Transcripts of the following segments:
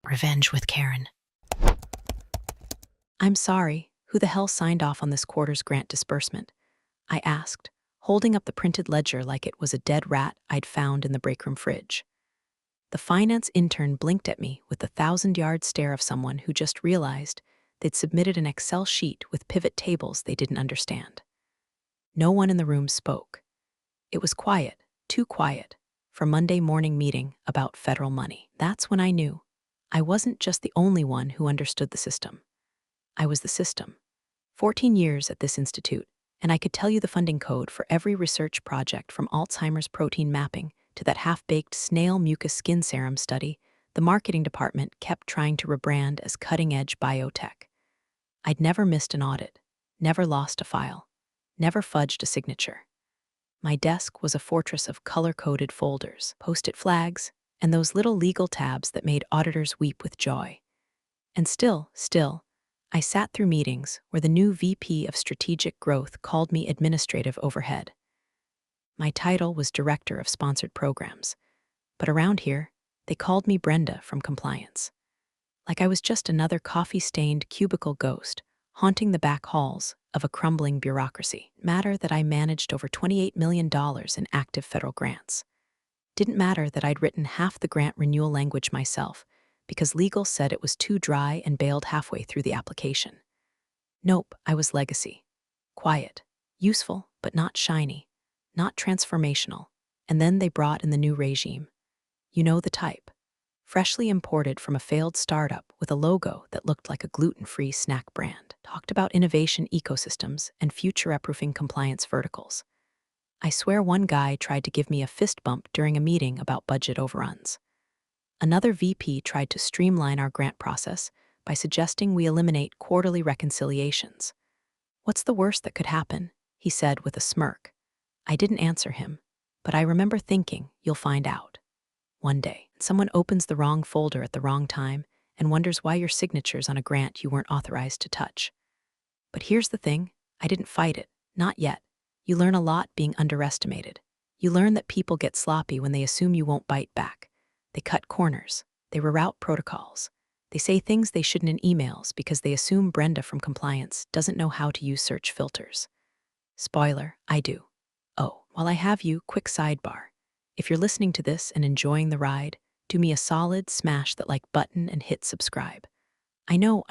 Revenge with Karen. I'm sorry, who the hell signed off on this quarter's grant disbursement? I asked, holding up the printed ledger like it was a dead rat I'd found in the breakroom fridge. The finance intern blinked at me with the 1,000-yard stare of someone who just realized they'd submitted an Excel sheet with pivot tables they didn't understand. No one in the room spoke. It was quiet, too quiet, for Monday morning meeting about federal money. That's when I knew I wasn't just the only one who understood the system. I was the system. 14 years at this institute, and I could tell you the funding code for every research project from Alzheimer's protein mapping to that half-baked snail mucus skin serum study the marketing department kept trying to rebrand as cutting-edge biotech. I'd never missed an audit, never lost a file, never fudged a signature. My desk was a fortress of color-coded folders, post-it flags, and those little legal tabs that made auditors weep with joy. And still, I sat through meetings where the new VP of Strategic Growth called me administrative overhead. My title was Director of Sponsored Programs, but around here, they called me Brenda from compliance. Like I was just another coffee-stained cubicle ghost haunting the back halls of a crumbling bureaucracy. Matter that I managed over $28 million in active federal grants. Didn't matter that I'd written half the grant renewal language myself, because legal said it was too dry and bailed halfway through the application. Nope, I was legacy. Quiet, useful, but not shiny, not transformational. And then they brought in the new regime. You know the type. Freshly imported from a failed startup with a logo that looked like a gluten-free snack brand. Talked about innovation ecosystems and future-proofing compliance verticals. I swear one guy tried to give me a fist bump during a meeting about budget overruns. Another VP tried to streamline our grant process by suggesting we eliminate quarterly reconciliations. "What's the worst that could happen?" he said with a smirk. I didn't answer him, but I remember thinking, you'll find out. One day, someone opens the wrong folder at the wrong time and wonders why your signature's on a grant you weren't authorized to touch. But here's the thing, I didn't fight it, not yet. You learn a lot being underestimated. You learn that people get sloppy when they assume you won't bite back. They cut corners. They reroute protocols. They say things they shouldn't in emails because they assume Brenda from compliance doesn't know how to use search filters. Spoiler, I do. Oh, while I have you, quick sidebar. If you're listening to this and enjoying the ride, do me a solid, smash that like button and hit subscribe. I know,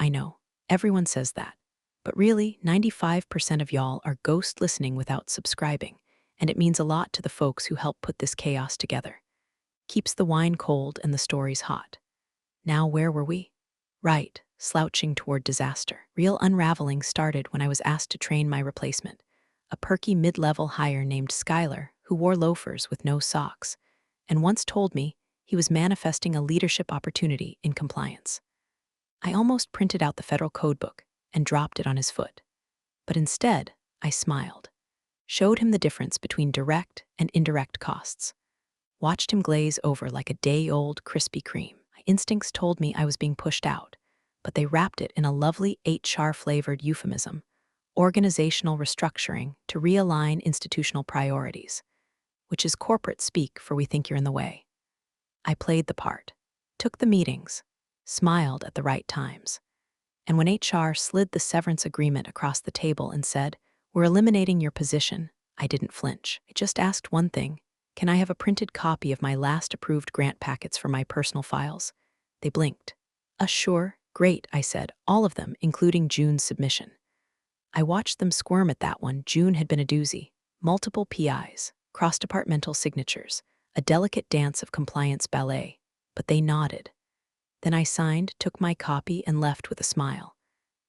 everyone says that. But really, 95% of y'all are ghost listening without subscribing, and it means a lot to the folks who help put this chaos together. Keeps the wine cold and the stories hot. Now where were we? Right, slouching toward disaster. Real unraveling started when I was asked to train my replacement, a perky mid-level hire named Skylar who wore loafers with no socks, and once told me he was manifesting a leadership opportunity in compliance. I almost printed out the federal codebook and dropped it on his foot. But instead, I smiled, showed him the difference between direct and indirect costs, watched him glaze over like a day-old Krispy Kreme. My instincts told me I was being pushed out, but they wrapped it in a lovely HR-flavored euphemism, organizational restructuring to realign institutional priorities, which is corporate speak for we think you're in the way. I played the part, took the meetings, smiled at the right times. And when HR slid the severance agreement across the table and said, "We're eliminating your position," I didn't flinch. I just asked one thing: can I have a printed copy of my last approved grant packets for my personal files? They blinked. Sure, great, I said, all of them, including June's submission. I watched them squirm at that one. June had been a doozy. Multiple PIs, cross-departmental signatures, a delicate dance of compliance ballet. But they nodded. Then I signed, took my copy, and left with a smile.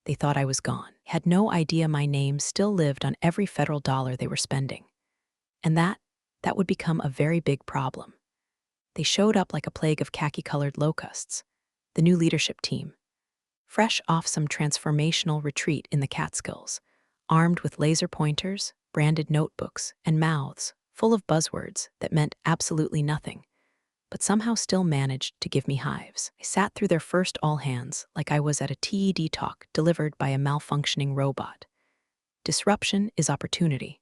They thought I was gone, had no idea my name still lived on every federal dollar they were spending. And that would become a very big problem. They showed up like a plague of khaki-colored locusts, the new leadership team, fresh off some transformational retreat in the Catskills, armed with laser pointers, branded notebooks, and mouths full of buzzwords that meant absolutely nothing, but somehow still managed to give me hives. I sat through their first all-hands like I was at a TED talk delivered by a malfunctioning robot. Disruption is opportunity.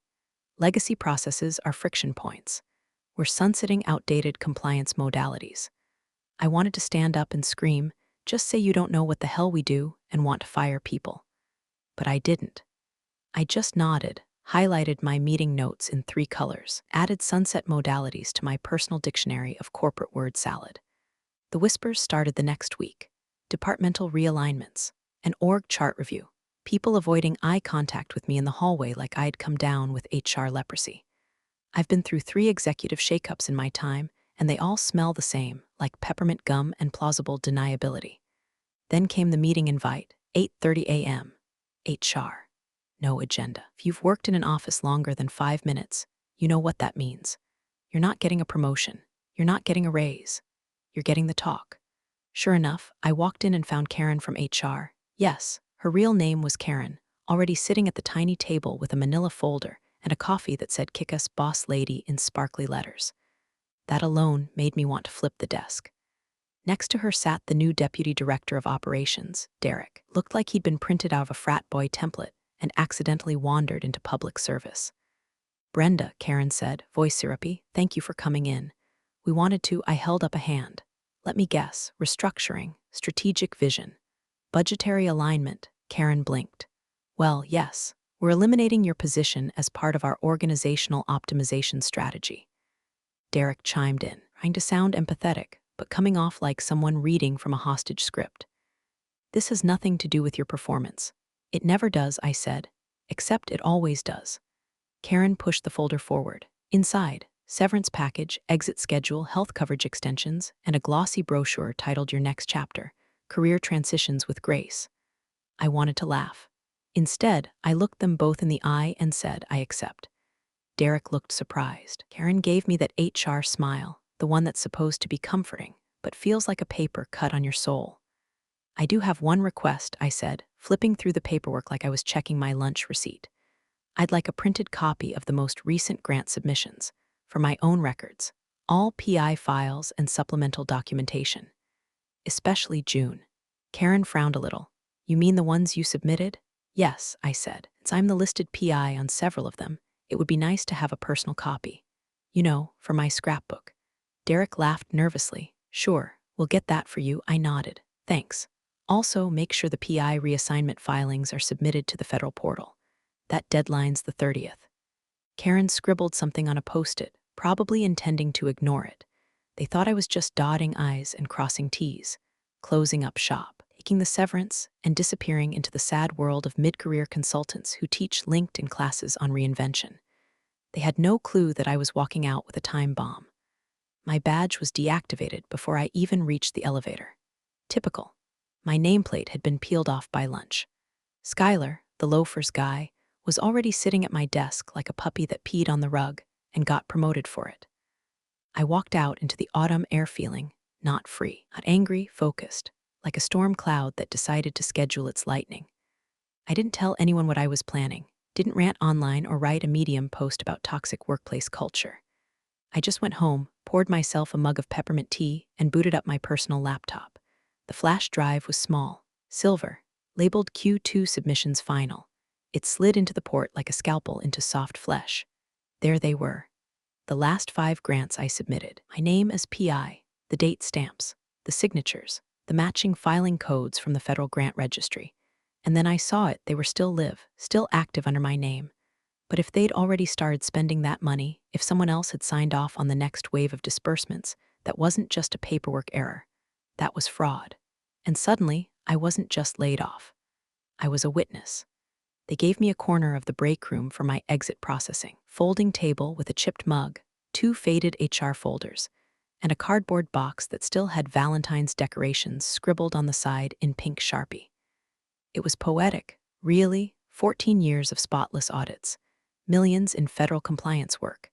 Legacy processes are friction points. We're sunsetting outdated compliance modalities. I wanted to stand up and scream, Just say you don't know what the hell we do and want to fire people. But I didn't. I just nodded, highlighted my meeting notes in 3 colors, added sunset modalities to my personal dictionary of corporate word salad. The whispers started the next week. Departmental realignments, an org chart review, people avoiding eye contact with me in the hallway like I'd come down with HR leprosy. I've been through 3 executive shakeups in my time, and they all smell the same, like peppermint gum and plausible deniability. Then came the meeting invite, 8:30 a.m. HR. No agenda. If you've worked in an office longer than 5 minutes, you know what that means. You're not getting a promotion. You're not getting a raise. You're getting the talk. Sure enough, I walked in and found Karen from HR. Yes, her real name was Karen, already sitting at the tiny table with a manila folder and a coffee that said "Kick Us Boss Lady" in sparkly letters. That alone made me want to flip the desk. Next to her sat the new Deputy Director of Operations, Derek. Looked like he'd been printed out of a frat boy template and accidentally wandered into public service. "Brenda," Karen said, voice syrupy, "thank you for coming in. We wanted to." I held up a hand. "Let me guess, restructuring, strategic vision, budgetary alignment." Karen blinked. "Well, yes, we're eliminating your position as part of our organizational optimization strategy." Derek chimed in, trying to sound empathetic, but coming off like someone reading from a hostage script. "This has nothing to do with your performance." "It never does," I said, "except it always does." Karen pushed the folder forward. Inside, severance package, exit schedule, health coverage extensions, and a glossy brochure titled "Your Next Chapter, Career Transitions with Grace." I wanted to laugh. Instead, I looked them both in the eye and said, "I accept." Derek looked surprised. Karen gave me that HR smile, the one that's supposed to be comforting, but feels like a paper cut on your soul. "I do have one request," I said, flipping through the paperwork like I was checking my lunch receipt. "I'd like a printed copy of the most recent grant submissions, for my own records, all PI files and supplemental documentation. Especially June." Karen frowned a little. "You mean the ones you submitted?" "Yes," I said. "Since I'm the listed PI on several of them, it would be nice to have a personal copy. You know, for my scrapbook." Derek laughed nervously. "Sure, we'll get that for you." I nodded. "Thanks. Also, make sure the PI reassignment filings are submitted to the federal portal. That deadline's the 30th. Karen scribbled something on a post-it, probably intending to ignore it. They thought I was just dotting I's and crossing T's, closing up shop, taking the severance, and disappearing into the sad world of mid-career consultants who teach LinkedIn classes on reinvention. They had no clue that I was walking out with a time bomb. My badge was deactivated before I even reached the elevator. Typical. My nameplate had been peeled off by lunch. Skylar, the loafers guy, was already sitting at my desk like a puppy that peed on the rug and got promoted for it. I walked out into the autumn air feeling, not free, not angry, focused, like a storm cloud that decided to schedule its lightning. I didn't tell anyone what I was planning, didn't rant online or write a Medium post about toxic workplace culture. I just went home, poured myself a mug of peppermint tea, and booted up my personal laptop. The flash drive was small, silver, labeled Q2 Submissions Final. It slid into the port like a scalpel into soft flesh. There they were. The last 5 grants I submitted. My name as PI, the date stamps, the signatures, the matching filing codes from the Federal Grant Registry. And then I saw it, they were still live, still active under my name. But if they'd already started spending that money, if someone else had signed off on the next wave of disbursements, that wasn't just a paperwork error. That was fraud. And suddenly, I wasn't just laid off. I was a witness. They gave me a corner of the break room for my exit processing, folding table with a chipped mug, 2 faded HR folders, and a cardboard box that still had Valentine's decorations scribbled on the side in pink Sharpie. It was poetic, really, 14 years of spotless audits, millions in federal compliance work,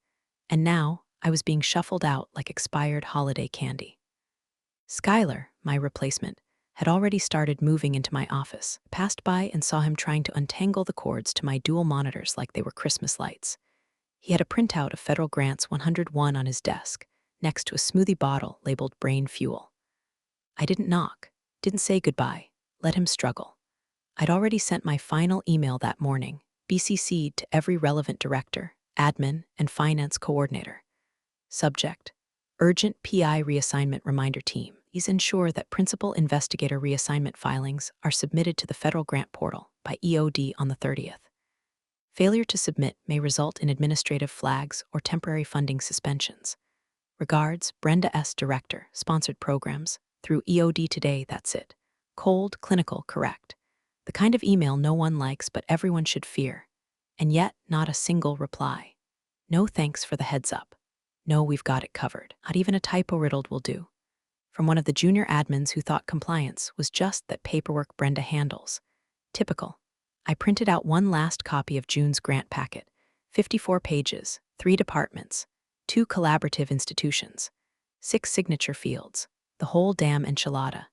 and now I was being shuffled out like expired holiday candy. Skylar, my replacement, had already started moving into my office. I passed by and saw him trying to untangle the cords to my dual monitors like they were Christmas lights. He had a printout of Federal Grants 101 on his desk, next to a smoothie bottle labeled Brain Fuel. I didn't knock, didn't say goodbye, let him struggle. I'd already sent my final email that morning, BCC'd to every relevant director, admin, and finance coordinator. Subject: Urgent PI Reassignment Reminder Team. Please ensure that principal investigator reassignment filings are submitted to the federal grant portal by EOD on the 30th. Failure to submit may result in administrative flags or temporary funding suspensions. Regards, Brenda S., Director, Sponsored Programs, through EOD Today, that's it. Cold, clinical, correct. The kind of email no one likes but everyone should fear. And yet, not a single reply. No thanks for the heads up. No, we've got it covered. Not even a typo riddled will do. From one of the junior admins who thought compliance was just that paperwork Brenda handles. Typical. I printed out one last copy of June's grant packet, 54 pages, 3 departments, 2 collaborative institutions, 6 signature fields, the whole damn enchilada.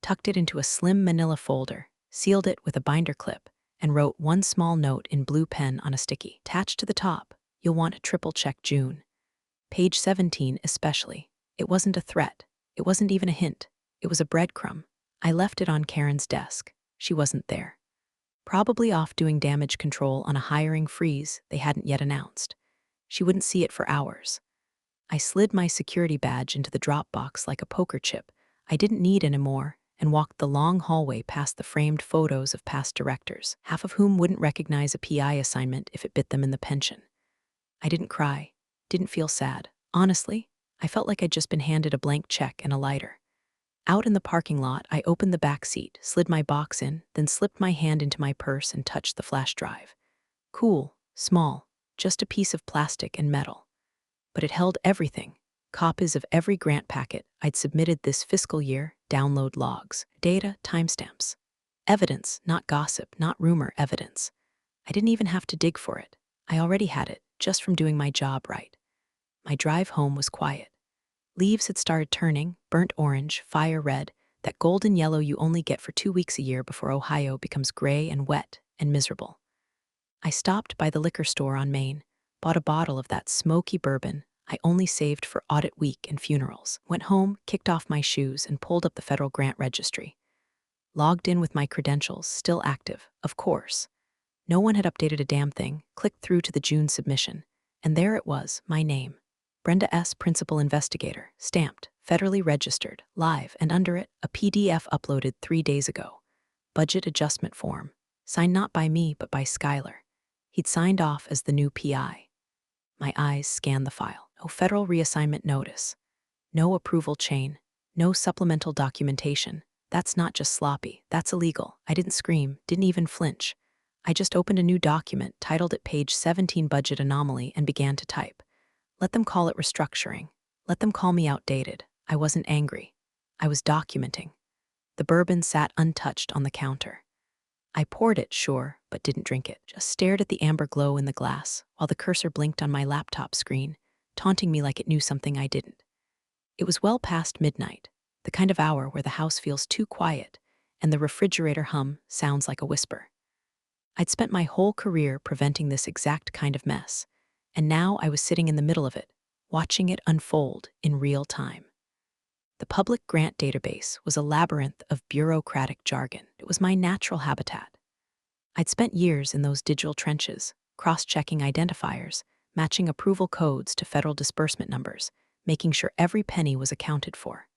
Tucked it into a slim manila folder, sealed it with a binder clip, and wrote one small note in blue pen on a sticky. Attached to the top, you'll want to triple-check June. Page 17 especially. It wasn't a threat. It wasn't even a hint. It was a breadcrumb. I left it on Karen's desk. She wasn't there. Probably off doing damage control on a hiring freeze they hadn't yet announced. She wouldn't see it for hours. I slid my security badge into the drop box like a poker chip I didn't need anymore and walked the long hallway past the framed photos of past directors, half of whom wouldn't recognize a PI assignment if it bit them in the pension. I didn't cry, didn't feel sad. Honestly, I felt like I'd just been handed a blank check and a lighter. Out in the parking lot, I opened the back seat, slid my box in, then slipped my hand into my purse and touched the flash drive. Cool, small, just a piece of plastic and metal. But it held everything. Copies of every grant packet I'd submitted this fiscal year, download logs, data, timestamps. Evidence, not gossip, not rumor, evidence. I didn't even have to dig for it. I already had it, just from doing my job right. My drive home was quiet. Leaves had started turning, burnt orange, fire red, that golden yellow you only get for 2 weeks a year before Ohio becomes gray and wet and miserable. I stopped by the liquor store on Main, bought a bottle of that smoky bourbon I only saved for audit week and funerals, went home, kicked off my shoes, and pulled up the federal grant registry. Logged in with my credentials, still active, of course. No one had updated a damn thing, clicked through to the June submission, and there it was, my name. Brenda S., Principal Investigator, stamped, federally registered, live, and under it, a PDF uploaded 3 days ago. Budget adjustment form, signed not by me but by Skylar. He'd signed off as the new PI. My eyes scanned the file. No federal reassignment notice. No approval chain. No supplemental documentation. That's not just sloppy, that's illegal. I didn't scream, didn't even flinch. I just opened a new document, titled it Page 17 Budget Anomaly, and began to type. Let them call it restructuring. Let them call me outdated. I wasn't angry. I was documenting. The bourbon sat untouched on the counter. I poured it, sure, but didn't drink it. Just stared at the amber glow in the glass while the cursor blinked on my laptop screen, taunting me like it knew something I didn't. It was well past midnight, the kind of hour where the house feels too quiet and the refrigerator hum sounds like a whisper. I'd spent my whole career preventing this exact kind of mess, and now I was sitting in the middle of it, watching it unfold in real time. The public grant database was a labyrinth of bureaucratic jargon. It was my natural habitat. I'd spent years in those digital trenches, cross-checking identifiers, matching approval codes to federal disbursement numbers, making sure every penny was accounted for.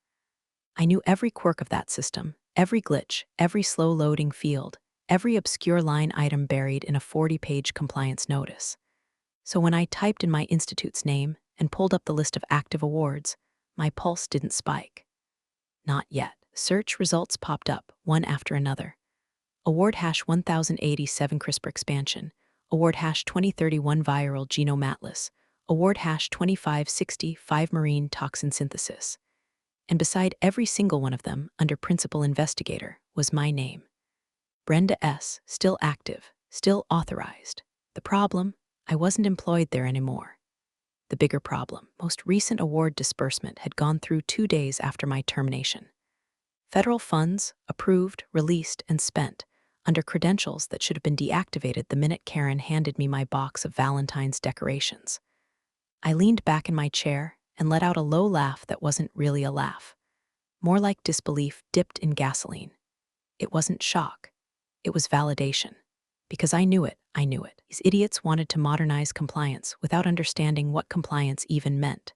I knew every quirk of that system, every glitch, every slow-loading field, every obscure line item buried in a 40-page compliance notice. So when I typed in my institute's name and pulled up the list of active awards, my pulse didn't spike. Not yet. Search results popped up, one after another. Award hash 1087 CRISPR expansion. Award hash 2031 viral genome atlas. Award hash 2560 5 marine toxin synthesis. And beside every single one of them, under principal investigator, was my name. Brenda S., still active, still authorized. The problem? I wasn't employed there anymore. The bigger problem, most recent award disbursement had gone through 2 days after my termination. Federal funds, approved, released, and spent, under credentials that should have been deactivated the minute Karen handed me my box of Valentine's decorations. I leaned back in my chair and let out a low laugh that wasn't really a laugh. More like disbelief dipped in gasoline. It wasn't shock. It was validation. Because I knew it. These idiots wanted to modernize compliance without understanding what compliance even meant.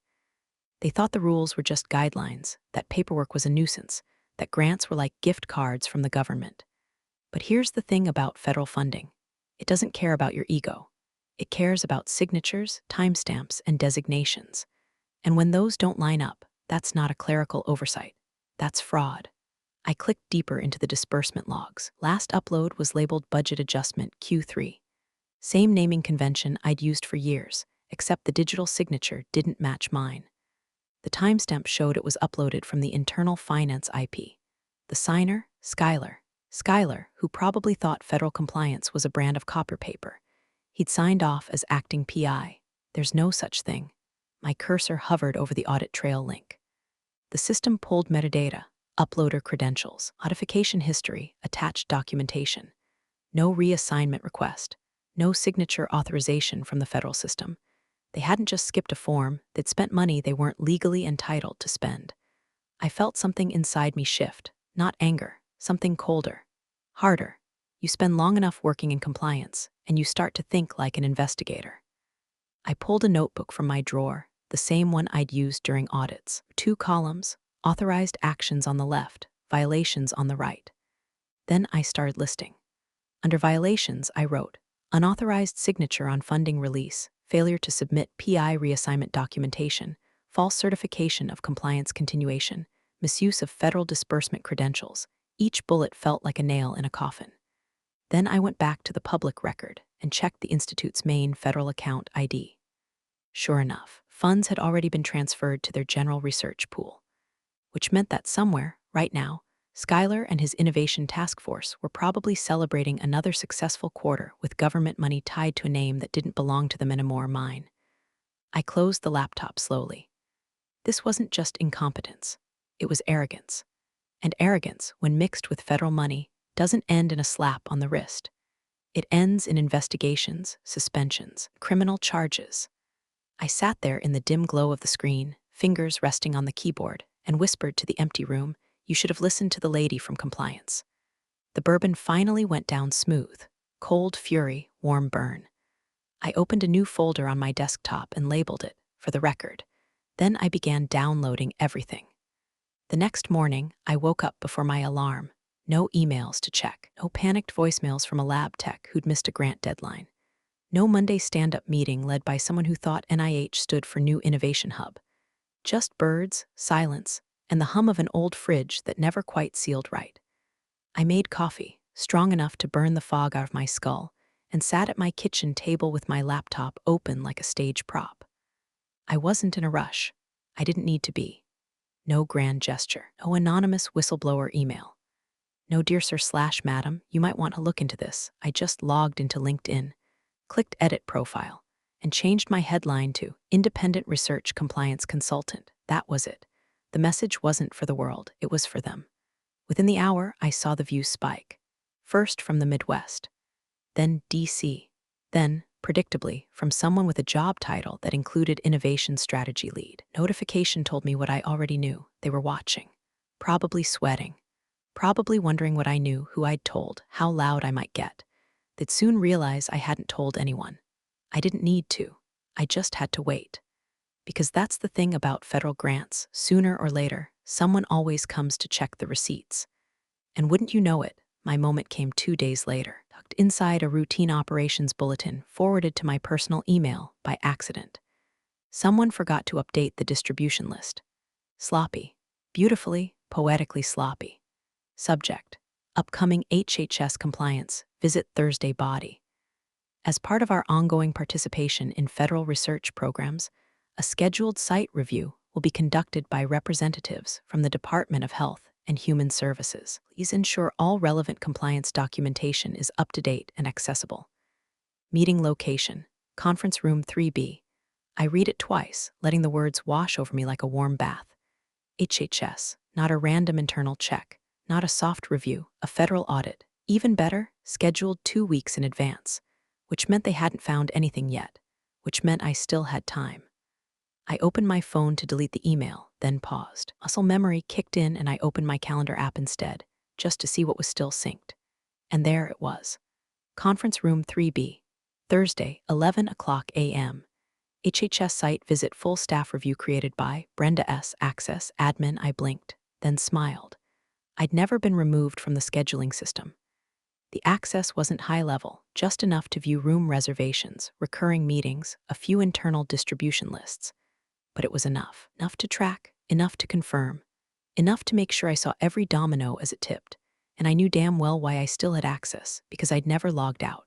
They thought the rules were just guidelines, that paperwork was a nuisance, that grants were like gift cards from the government. But here's the thing about federal funding. It doesn't care about your ego. It cares about signatures, timestamps, and designations. And when those don't line up, that's not a clerical oversight. That's fraud. I clicked deeper into the disbursement logs. Last upload was labeled Budget Adjustment Q3. Same naming convention I'd used for years, except the digital signature didn't match mine. The timestamp showed it was uploaded from the internal finance IP. The signer, Skylar, who probably thought federal compliance was a brand of copper paper. He'd signed off as acting PI. There's no such thing. My cursor hovered over the audit trail link. The system pulled metadata, uploader credentials, modification history, attached documentation. No reassignment request, no signature authorization from the federal system. They hadn't just skipped a form, they'd spent money they weren't legally entitled to spend. I felt something inside me shift, not anger, something colder, harder. You spend long enough working in compliance, and you start to think like an investigator. I pulled a notebook from my drawer, the same one I'd used during audits. 2 columns, authorized actions on the left, violations on the right. Then I started listing. Under violations, I wrote, unauthorized signature on funding release, failure to submit PI reassignment documentation, false certification of compliance continuation, misuse of federal disbursement credentials. Each bullet felt like a nail in a coffin. Then I went back to the public record and checked the Institute's main federal account ID. Sure enough, funds had already been transferred to their general research pool, which meant that somewhere, right now, Skylar and his innovation task force were probably celebrating another successful quarter with government money tied to a name that didn't belong to them anymore. Mine. I closed the laptop slowly. This wasn't just incompetence. It was arrogance. And arrogance, when mixed with federal money, doesn't end in a slap on the wrist. It ends in investigations, suspensions, criminal charges. I sat there in the dim glow of the screen, fingers resting on the keyboard, and whispered to the empty room, "You should have listened to the lady from compliance." The bourbon finally went down smooth. Cold fury, warm burn. I opened a new folder on my desktop and labeled it, for the record. Then I began downloading everything. The next morning, I woke up before my alarm. No emails to check. No panicked voicemails from a lab tech who'd missed a grant deadline. No Monday stand-up meeting led by someone who thought NIH stood for New Innovation Hub. Just birds, silence, and the hum of an old fridge that never quite sealed right. I made coffee, strong enough to burn the fog out of my skull, and sat at my kitchen table with my laptop open like a stage prop. I wasn't in a rush. I didn't need to be. No grand gesture, no anonymous whistleblower email. No dear sir/madam, you might want to look into this. I just logged into LinkedIn, clicked Edit Profile, and changed my headline to Independent Research Compliance Consultant. That was it. The message wasn't for the world, it was for them. Within the hour, I saw the views spike. First from the Midwest, then DC, then, predictably, from someone with a job title that included Innovation Strategy Lead. Notification told me what I already knew. They were watching, probably sweating, probably wondering what I knew, who I'd told, how loud I might get. They'd soon realize I hadn't told anyone. I didn't need to. I just had to wait. Because that's the thing about federal grants. Sooner or later, someone always comes to check the receipts. And wouldn't you know it, my moment came 2 days later, tucked inside a routine operations bulletin forwarded to my personal email by accident. Someone forgot to update the distribution list. Sloppy. Beautifully, poetically sloppy. Subject: upcoming HHS compliance, visit Thursday body. As part of our ongoing participation in federal research programs, a scheduled site review will be conducted by representatives from the Department of Health and Human Services. Please ensure all relevant compliance documentation is up to date and accessible. Meeting location: Conference Room 3B. I read it twice, letting the words wash over me like a warm bath. HHS, not a random internal check, not a soft review, a federal audit. Even better, scheduled 2 weeks in advance, which meant they hadn't found anything yet, which meant I still had time. I opened my phone to delete the email, then paused. Muscle memory kicked in and I opened my calendar app instead, just to see what was still synced. And there it was. Conference Room 3B, Thursday, 11 o'clock a.m. HHS site visit full staff review created by Brenda S. Access, admin. I blinked, then smiled. I'd never been removed from the scheduling system. The access wasn't high level, just enough to view room reservations, recurring meetings, a few internal distribution lists. But it was enough. Enough to track, enough to confirm, enough to make sure I saw every domino as it tipped. And I knew damn well why I still had access, because I'd never logged out.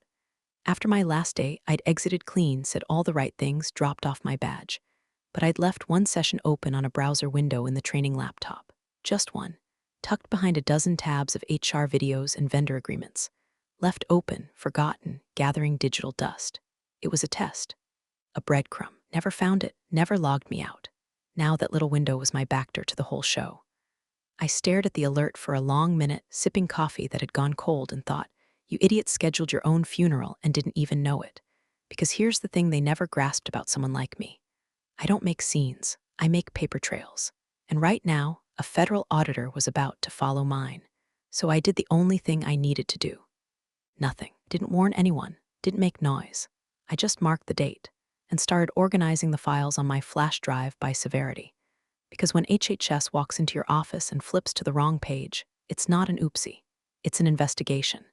After my last day, I'd exited clean, said all the right things, dropped off my badge. But I'd left one session open on a browser window in the training laptop. Just one, tucked behind a dozen tabs of HR videos and vendor agreements. Left open, forgotten, gathering digital dust. It was a test. A breadcrumb. Never found it, never logged me out. Now that little window was my backdoor to the whole show. I stared at the alert for a long minute, sipping coffee that had gone cold, and thought, you idiots scheduled your own funeral and didn't even know it. Because here's the thing they never grasped about someone like me. I don't make scenes, I make paper trails. And right now, a federal auditor was about to follow mine. So I did the only thing I needed to do. Nothing. Didn't warn anyone, didn't make noise. I just marked the date and started organizing the files on my flash drive by severity. Because when HHS walks into your office and flips to the wrong page, it's not an oopsie, it's an investigation.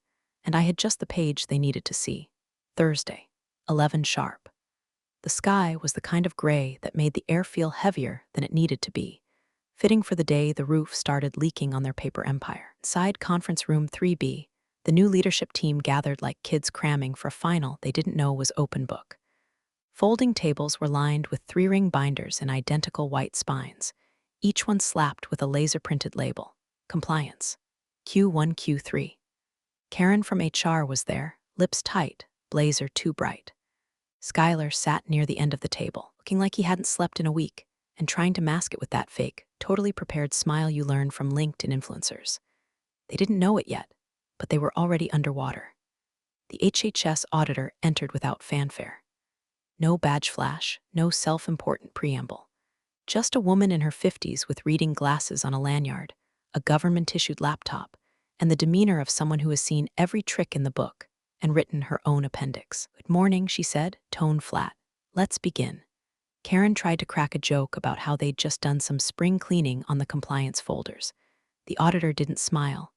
And I had just the page they needed to see. Thursday, 11 sharp. The sky was the kind of gray that made the air feel heavier than it needed to be. Fitting for the day the roof started leaking on their paper empire. Inside conference room 3B, the new leadership team gathered like kids cramming for a final they didn't know was open book. Folding tables were lined with 3-ring binders in identical white spines, each one slapped with a laser-printed label. Compliance. Q1, Q3. Karen from HR was there, lips tight, blazer too bright. Skylar sat near the end of the table, looking like he hadn't slept in a week, and trying to mask it with that fake, totally prepared smile you learn from LinkedIn influencers. They didn't know it yet, but they were already underwater. The HHS auditor entered without fanfare. No badge flash, no self-important preamble. Just a woman in her 50s with reading glasses on a lanyard, a government-issued laptop, and the demeanor of someone who has seen every trick in the book and written her own appendix. Good morning, she said, tone flat. Let's begin. Karen tried to crack a joke about how they'd just done some spring cleaning on the compliance folders. The auditor didn't smile.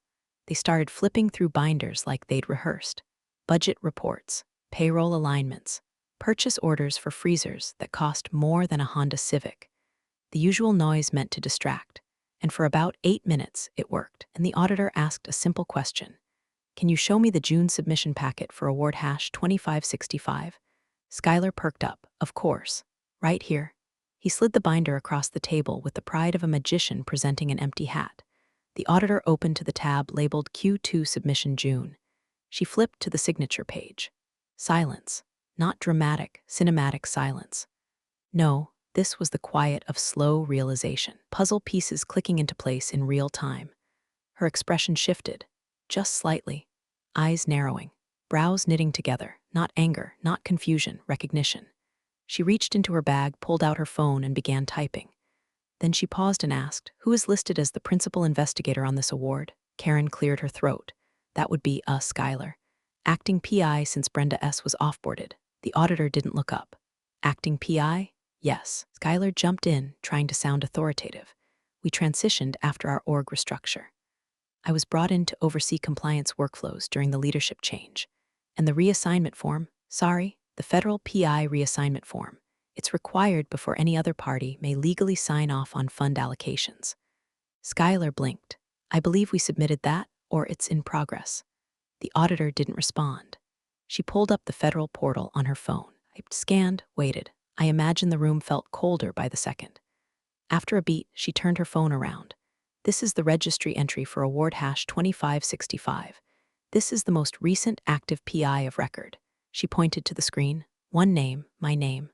They started flipping through binders like they'd rehearsed. Budget reports, payroll alignments, purchase orders for freezers that cost more than a Honda Civic. The usual noise meant to distract, and for about 8 minutes it worked, and the auditor asked a simple question. Can you show me the June submission packet for award hash 2565? Skylar perked up. Of course. Right here. He slid the binder across the table with the pride of a magician presenting an empty hat. The auditor opened to the tab labeled Q2 Submission June. She flipped to the signature page. Silence. Not dramatic, cinematic silence. No, this was the quiet of slow realization, puzzle pieces clicking into place in real time. Her expression shifted, just slightly, eyes narrowing, brows knitting together, not anger, not confusion, recognition. She reached into her bag, pulled out her phone, and began typing. Then she paused and asked, who is listed as the principal investigator on this award? Karen cleared her throat. That would be Skylar. Acting PI since Brenda S. was offboarded. The auditor didn't look up. Acting PI? Yes. Skylar jumped in, trying to sound authoritative. We transitioned after our org restructure. I was brought in to oversee compliance workflows during the leadership change. And the reassignment form, the federal PI reassignment form. It's required before any other party may legally sign off on fund allocations. Skylar blinked. I believe we submitted that, or it's in progress. The auditor didn't respond. She pulled up the federal portal on her phone. I scanned, waited. I imagined the room felt colder by the second. After a beat, she turned her phone around. This is the registry entry for award hash 2565. This is the most recent active PI of record. She pointed to the screen. One name, my name.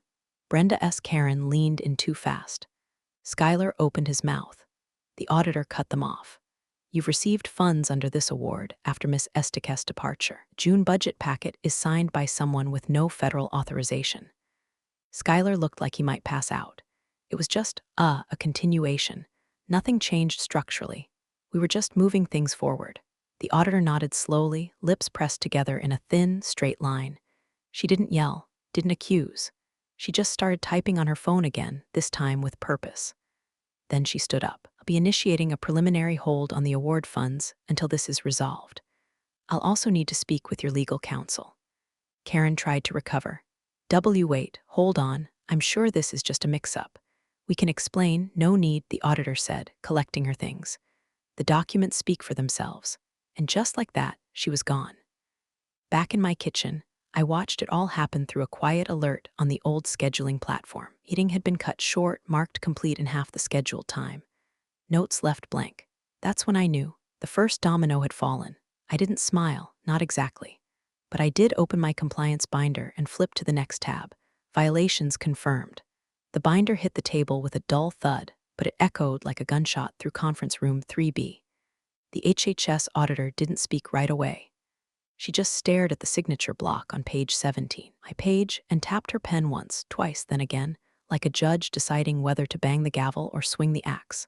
Brenda S. Karen leaned in too fast. Skylar opened his mouth. The auditor cut them off. You've received funds under this award after Miss Estique's departure. June budget packet is signed by someone with no federal authorization. Skylar looked like he might pass out. It was just, a continuation. Nothing changed structurally. We were just moving things forward. The auditor nodded slowly, lips pressed together in a thin, straight line. She didn't yell, didn't accuse. She just started typing on her phone again, this time with purpose. Then she stood up. I'll be initiating a preliminary hold on the award funds until this is resolved. I'll also need to speak with your legal counsel. Karen tried to recover. Wait, hold on. I'm sure this is just a mix-up. We can explain, no need, the auditor said, collecting her things. The documents speak for themselves. And just like that, she was gone. Back in my kitchen, I watched it all happen through a quiet alert on the old scheduling platform. Meeting had been cut short, marked complete in half the scheduled time. Notes left blank. That's when I knew. The first domino had fallen. I didn't smile, not exactly. But I did open my compliance binder and flip to the next tab. Violations confirmed. The binder hit the table with a dull thud, but it echoed like a gunshot through conference room 3B. The HHS auditor didn't speak right away. She just stared at the signature block on page 17, my page, and tapped her pen once, twice, then again, like a judge deciding whether to bang the gavel or swing the axe.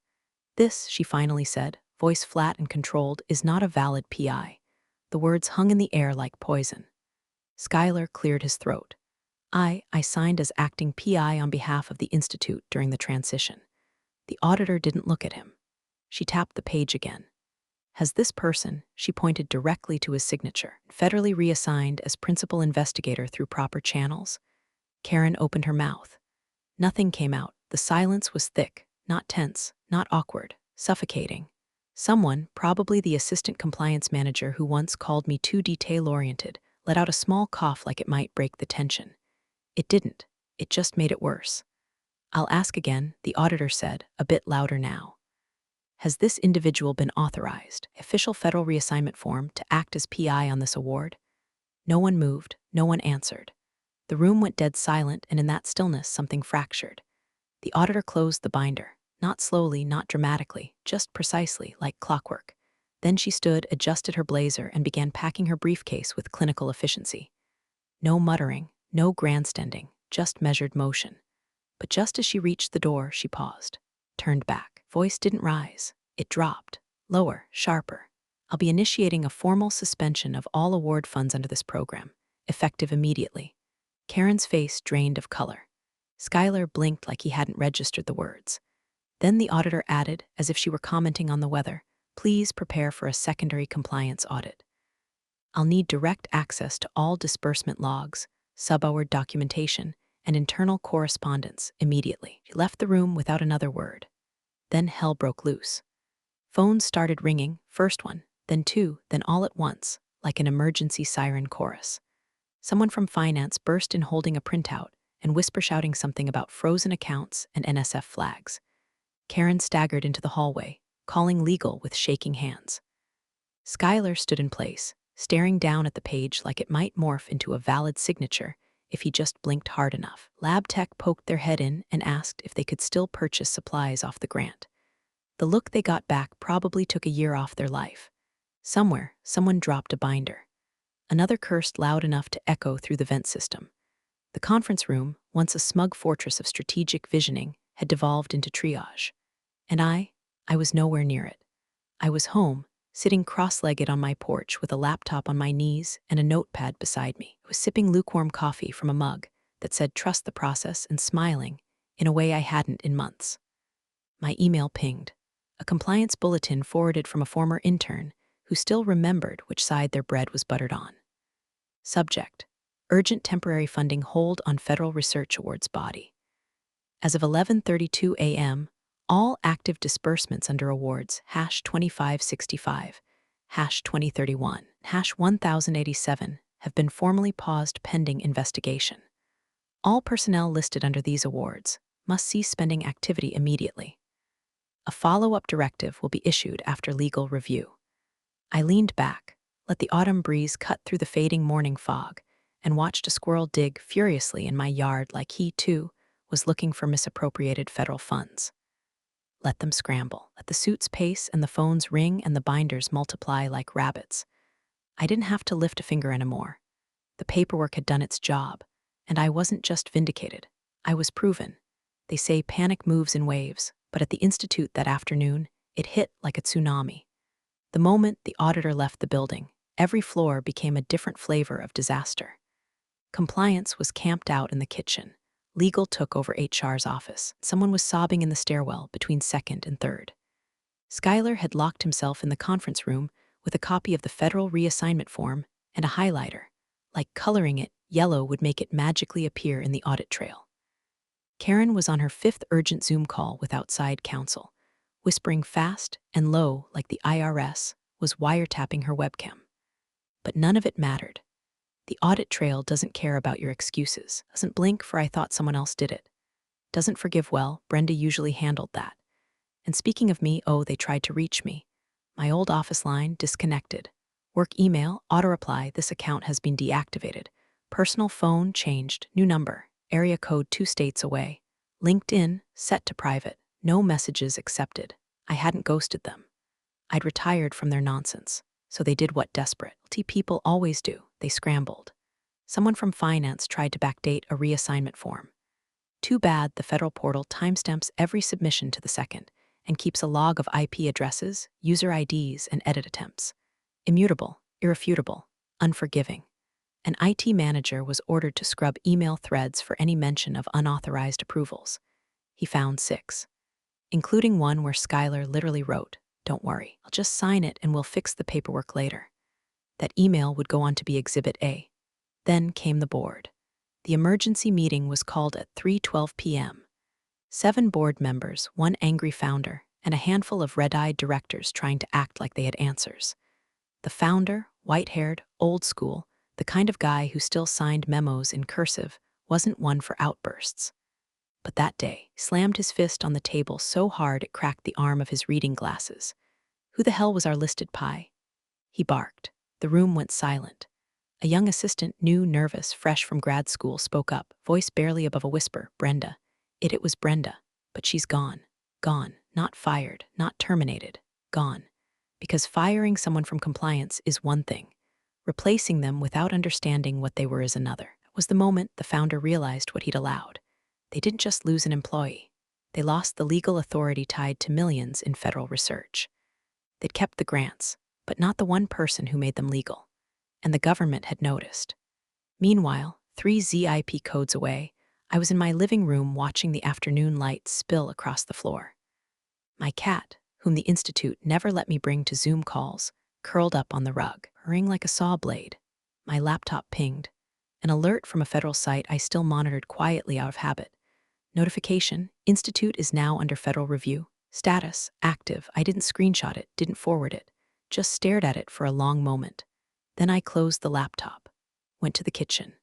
This, she finally said, voice flat and controlled, is not a valid PI. The words hung in the air like poison. Schuyler cleared his throat. I signed as acting PI on behalf of the Institute during the transition. The auditor didn't look at him. She tapped the page again. Has this person, she pointed directly to his signature, federally reassigned as principal investigator through proper channels? Karen opened her mouth. Nothing came out. The silence was thick, not tense, not awkward, suffocating. Someone, probably the assistant compliance manager who once called me too detail-oriented, let out a small cough like it might break the tension. It didn't. It just made it worse. I'll ask again, the auditor said, a bit louder now. Has this individual been authorized, official federal reassignment form, to act as PI on this award? No one moved, no one answered. The room went dead silent, and in that stillness something fractured. The auditor closed the binder, not slowly, not dramatically, just precisely, like clockwork. Then she stood, adjusted her blazer, and began packing her briefcase with clinical efficiency. No muttering, no grandstanding, just measured motion. But just as she reached the door, she paused, turned back. Voice didn't rise. It dropped, lower, sharper. I'll be initiating a formal suspension of all award funds under this program, effective immediately. Karen's face drained of color. Schuyler blinked like he hadn't registered the words. Then the auditor added, as if she were commenting on the weather, please prepare for a secondary compliance audit. I'll need direct access to all disbursement logs, sub-award documentation, and internal correspondence immediately. She left the room without another word. Then hell broke loose. Phones started ringing, first one, then two, then all at once, like an emergency siren chorus. Someone from finance burst in holding a printout and whisper shouting something about frozen accounts and NSF flags. Karen staggered into the hallway, calling legal with shaking hands. Schuyler stood in place, staring down at the page like it might morph into a valid signature if he just blinked hard enough. Lab tech poked their head in and asked if they could still purchase supplies off the grant. The look they got back probably took a year off their life. Somewhere, someone dropped a binder. Another cursed loud enough to echo through the vent system. The conference room, once a smug fortress of strategic visioning, had devolved into triage. And I was nowhere near it. I was home, sitting cross-legged on my porch with a laptop on my knees and a notepad beside me. I was sipping lukewarm coffee from a mug that said trust the process and smiling in a way I hadn't in months. My email pinged. A compliance bulletin forwarded from a former intern who still remembered which side their bread was buttered on. Subject: urgent temporary funding hold on Federal Research Awards body. As of 11:32 a.m., all active disbursements under awards #2565, #2031, #1087 have been formally paused pending investigation. All personnel listed under these awards must cease spending activity immediately. A follow-up directive will be issued after legal review. I leaned back, let the autumn breeze cut through the fading morning fog, and watched a squirrel dig furiously in my yard like he, too, was looking for misappropriated federal funds. Let them scramble. Let the suits pace and the phones ring and the binders multiply like rabbits. I didn't have to lift a finger anymore. The paperwork had done its job, and I wasn't just vindicated. I was proven. They say panic moves in waves, but at the Institute that afternoon, it hit like a tsunami. The moment the auditor left the building, every floor became a different flavor of disaster. Compliance was camped out in the kitchen, Legal took over HR's office. Someone was sobbing in the stairwell between second and third. Schuyler had locked himself in the conference room with a copy of the federal reassignment form and a highlighter. Like coloring it, yellow would make it magically appear in the audit trail. Karen was on her fifth urgent Zoom call with outside counsel, whispering fast and low like the IRS was wiretapping her webcam. But none of it mattered. The audit trail doesn't care about your excuses, doesn't blink for I thought someone else did it. Doesn't forgive well, Brenda usually handled that. And speaking of me, they tried to reach me. My old office line, disconnected. Work email, auto-reply, this account has been deactivated. Personal phone, changed, new number, area code 2 states away. LinkedIn, set to private, no messages accepted. I hadn't ghosted them. I'd retired from their nonsense. So they did what desperate people always do. They scrambled. Someone from finance tried to backdate a reassignment form. Too bad the federal portal timestamps every submission to the second and keeps a log of IP addresses, user IDs, and edit attempts. Immutable, irrefutable, unforgiving. An IT manager was ordered to scrub email threads for any mention of unauthorized approvals. He found 6, including one where Schuyler literally wrote, "Don't worry, I'll just sign it and we'll fix the paperwork later." That email would go on to be Exhibit A. Then came the board. The emergency meeting was called at 3:12 p.m. 7 board members, 1 angry founder, and a handful of red-eyed directors trying to act like they had answers. The founder, white-haired, old school, the kind of guy who still signed memos in cursive, wasn't one for outbursts. But that day, he slammed his fist on the table so hard it cracked the arm of his reading glasses. "Who the hell was our listed pie?" He barked. The room went silent. A young assistant, new, nervous, fresh from grad school, spoke up, voice barely above a whisper, "Brenda." It was Brenda, but she's gone. Gone, not fired, not terminated. Gone. Because firing someone from compliance is one thing. Replacing them without understanding what they were is another. It was the moment the founder realized what he'd allowed. They didn't just lose an employee. They lost the legal authority tied to millions in federal research. They'd kept the grants, but not the one person who made them legal. And the government had noticed. Meanwhile, 3 ZIP codes away, I was in my living room watching the afternoon light spill across the floor. My cat, whom the Institute never let me bring to Zoom calls, curled up on the rug, purring like a saw blade. My laptop pinged. An alert from a federal site I still monitored quietly out of habit. Notification, Institute is now under federal review. Status, active. I didn't screenshot it, didn't forward it. Just stared at it for a long moment. Then I closed the laptop, went to the kitchen,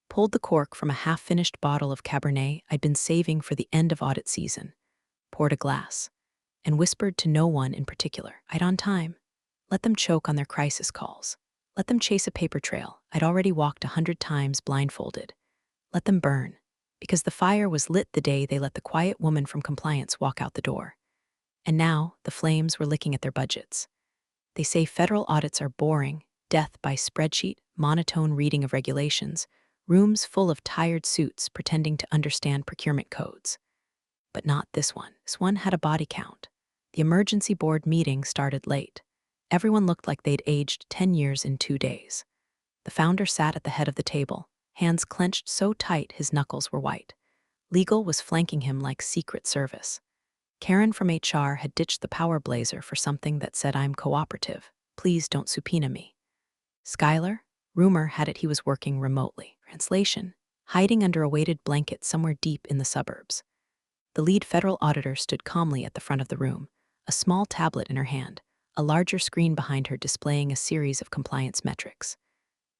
pulled the cork from a half-finished bottle of Cabernet I'd been saving for the end of audit season, poured a glass, and whispered to no one in particular. I'd on time. Let them choke on their crisis calls. Let them chase a paper trail I'd already walked 100 times blindfolded. Let them burn, because the fire was lit the day they let the quiet woman from compliance walk out the door. And now the flames were licking at their budgets. They say federal audits are boring, death by spreadsheet, monotone reading of regulations, rooms full of tired suits pretending to understand procurement codes. But not this one. This one had a body count. The emergency board meeting started late. Everyone looked like they'd aged 10 years in 2 days. The founder sat at the head of the table, hands clenched so tight his knuckles were white. Legal was flanking him like Secret Service. Karen from HR had ditched the power blazer for something that said, "I'm cooperative. Please don't subpoena me." Schuyler, rumor had it he was working remotely. Translation, hiding under a weighted blanket somewhere deep in the suburbs. The lead federal auditor stood calmly at the front of the room, a small tablet in her hand, a larger screen behind her displaying a series of compliance metrics.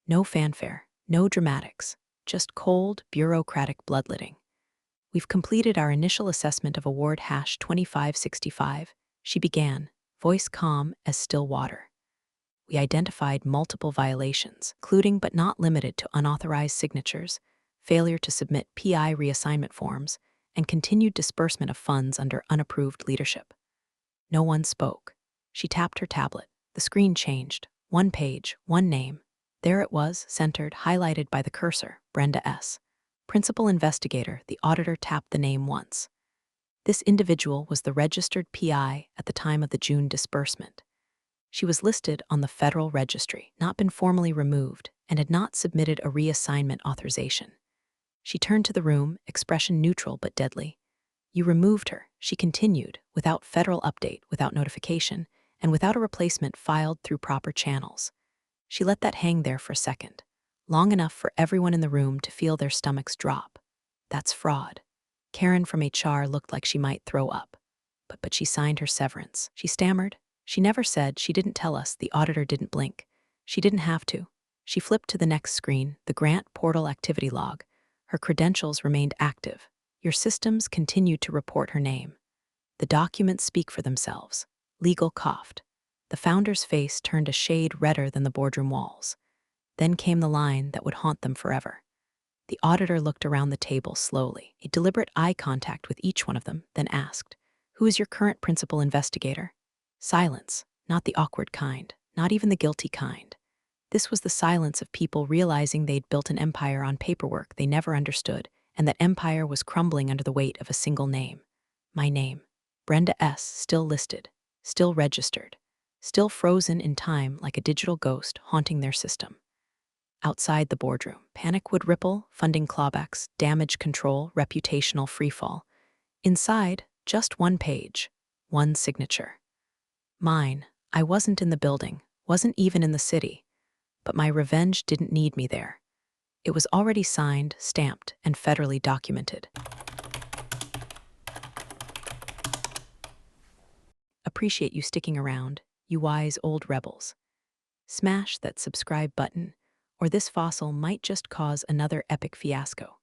No fanfare, no dramatics, just cold, bureaucratic bloodletting. "We've completed our initial assessment of award #2565, she began, voice calm as still water. We identified multiple violations, including but not limited to unauthorized signatures, failure to submit PI reassignment forms, and continued disbursement of funds under unapproved leadership." No one spoke. She tapped her tablet. The screen changed. 1 page, 1 name. There it was, centered, highlighted by the cursor, Brenda S. Principal investigator. The auditor tapped the name once. This individual was the registered PI at the time of the June disbursement. She was listed on the Federal Registry, not been formally removed, and had not submitted a reassignment authorization. She turned to the room, expression neutral but deadly. You removed her, she continued, without federal update, without notification, and without a replacement filed through proper channels. She let that hang there for a second, long enough for everyone in the room to feel their stomachs drop. That's fraud. Karen from HR looked like she might throw up. But she signed her severance. She stammered. She never said, she didn't tell us, the auditor didn't blink. She didn't have to. She flipped to the next screen, the grant portal activity log. Her credentials remained active. Your systems continued to report her name. The documents speak for themselves. Legal coughed. The founder's face turned a shade redder than the boardroom walls. Then came the line that would haunt them forever. The auditor looked around the table slowly, a deliberate eye contact with each one of them, then asked, "Who is your current principal investigator?" Silence, not the awkward kind, not even the guilty kind. This was the silence of people realizing they'd built an empire on paperwork they never understood, and that empire was crumbling under the weight of a single name. My name. Brenda S., still listed, still registered, still frozen in time like a digital ghost haunting their system. Outside the boardroom, panic would ripple, funding clawbacks, damage control, reputational freefall. Inside, just one page, one signature. Mine. I wasn't in the building, wasn't even in the city. But my revenge didn't need me there. It was already signed, stamped, and federally documented. Appreciate you sticking around, you wise old rebels. Smash that subscribe button, or this fossil might just cause another epic fiasco.